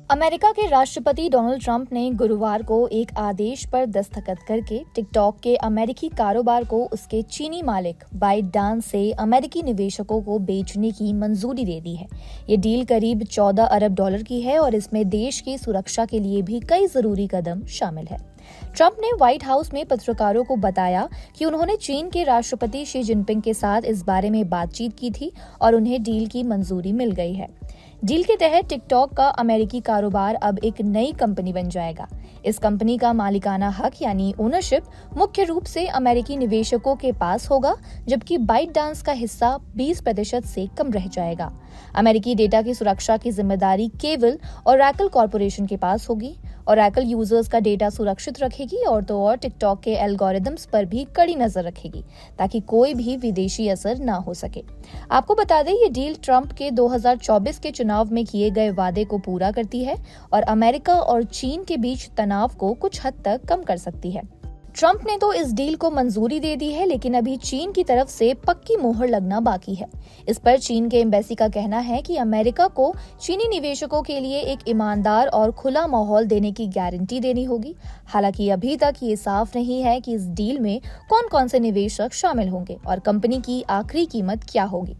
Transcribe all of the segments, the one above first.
America के राष्ट्रपति Donald Trump ने गुरुवार को एक आदेश पर दस्तखत करके टिकटॉक के अमेरिकी कारोबार को उसके चीनी मालिक बाइटडांस से अमेरिकी निवेशकों को बेचने की मंजूरी दे दी है। ये डील करीब 14 अरब डॉलर की है और इसमें देश की सुरक्षा के लिए भी कई जरूरी कदम शामिल है। ट्रंप ने व्हाइट हाउस में पत्रकारों को बताया कि उन्होंने चीन के राष्ट्रपति शी जिनपिंग के साथ इस बारे में बातचीत की थी और उन्हें डील की मंजूरी मिल गई है। डील के तहत टिकटॉक का अमेरिकी कारोबार अब एक नई कंपनी बन जाएगा। इस कंपनी का मालिकाना हक यानी ओनरशिप मुख्य रूप से अमेरिकी निवेशकों के पास होगा, जबकि बाइटडांस का हिस्सा 20% से कम रह जाएगा। अमेरिकी डेटा की सुरक्षा की जिम्मेदारी केवल ओरेकल कॉर्पोरेशन के पास होगी। ओरेकल यूजर्स का डेटा सुरक्षित रखेगी और तो और टिकटॉक के एल्गोरिदम्स पर भी कड़ी नजर रखेगी ताकि कोई भी विदेशी असर ना हो सके। आपको बता दें, ये डील ट्रंप के 2024 के चुनाव में किए गए वादे को पूरा करती है और अमेरिका और चीन के बीच तनाव को कुछ हद तक कम कर सकती है। ट्रंप ने तो इस डील को मंजूरी दे दी है, लेकिन अभी चीन की तरफ से पक्की मोहर लगना बाकी है। इस पर चीन के एम्बेसी का कहना है कि अमेरिका को चीनी निवेशकों के लिए एक ईमानदार और खुला माहौल देने की गारंटी देनी होगी। हालांकि अभी तक ये साफ नहीं है कि इस डील में कौन कौन से निवेशक शामिल होंगे और कंपनी की आखिरी कीमत क्या होगी।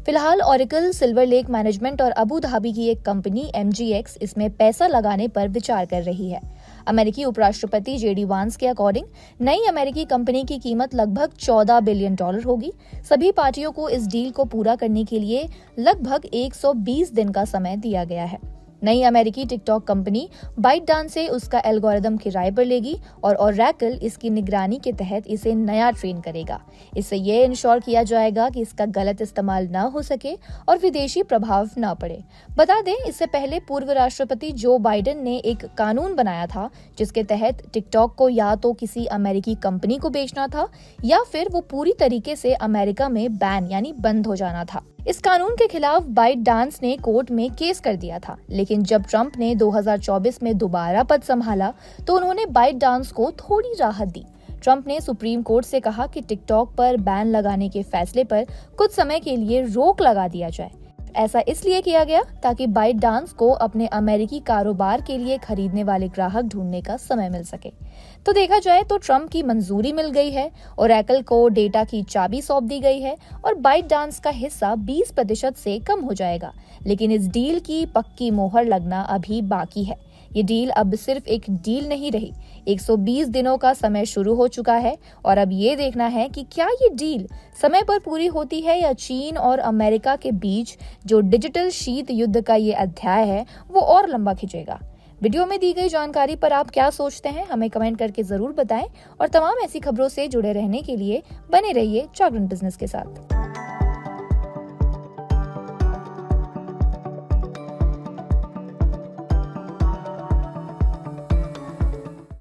फिलहाल ओरेकल, सिल्वर लेक मैनेजमेंट और अबू धाबी की एक कंपनी MGX इसमें पैसा लगाने पर विचार कर रही है। अमेरिकी उपराष्ट्रपति JD वांस के अकॉर्डिंग नई अमेरिकी कंपनी की कीमत लगभग 14 बिलियन डॉलर होगी। सभी पार्टियों को इस डील को पूरा करने के लिए लगभग 120 दिन का समय दिया गया है। नई अमेरिकी टिकटॉक कंपनी बाइटडांस से उसका एल्गोरिदम किराए पर लेगी और ओरेकल इसकी निगरानी के तहत इसे नया ट्रेन करेगा। इससे ये इंश्योर किया जाएगा कि इसका गलत इस्तेमाल न हो सके और विदेशी प्रभाव न पड़े। बता दें, इससे पहले पूर्व राष्ट्रपति जो बाइडेन ने एक कानून बनाया था जिसके तहत टिकटॉक को या तो किसी अमेरिकी कंपनी को बेचना था या फिर वो पूरी तरीके से अमेरिका में बैन यानी बंद हो जाना था। इस कानून के खिलाफ बाइटडांस ने कोर्ट में केस कर दिया था, लेकिन जब ट्रंप ने 2024 में दोबारा पद संभाला तो उन्होंने बाइटडांस को थोड़ी राहत दी। ट्रंप ने सुप्रीम कोर्ट से कहा कि टिकटॉक पर बैन लगाने के फैसले पर कुछ समय के लिए रोक लगा दिया जाए। ऐसा इसलिए किया गया ताकि बाइटडांस को अपने अमेरिकी कारोबार के लिए खरीदने वाले ग्राहक ढूंढने का समय मिल सके। तो देखा जाए तो ट्रंप की मंजूरी मिल गई है, ओरेकल को डेटा की चाबी सौंप दी गई है और बाइटडांस का हिस्सा 20% से कम हो जाएगा। लेकिन इस डील की पक्की मोहर लगना अभी बाकी है। ये डील अब सिर्फ एक डील नहीं रही, 120 दिनों का समय शुरू हो चुका है और अब ये देखना है कि क्या ये डील समय पर पूरी होती है या चीन और अमेरिका के बीच जो डिजिटल शीत युद्ध का ये अध्याय है वो और लंबा खिंचेगा। वीडियो में दी गई जानकारी पर आप क्या सोचते हैं, हमें कमेंट करके जरूर बताएं और तमाम ऐसी खबरों से जुड़े रहने के लिए बने रहिए जागरण बिजनेस के साथ।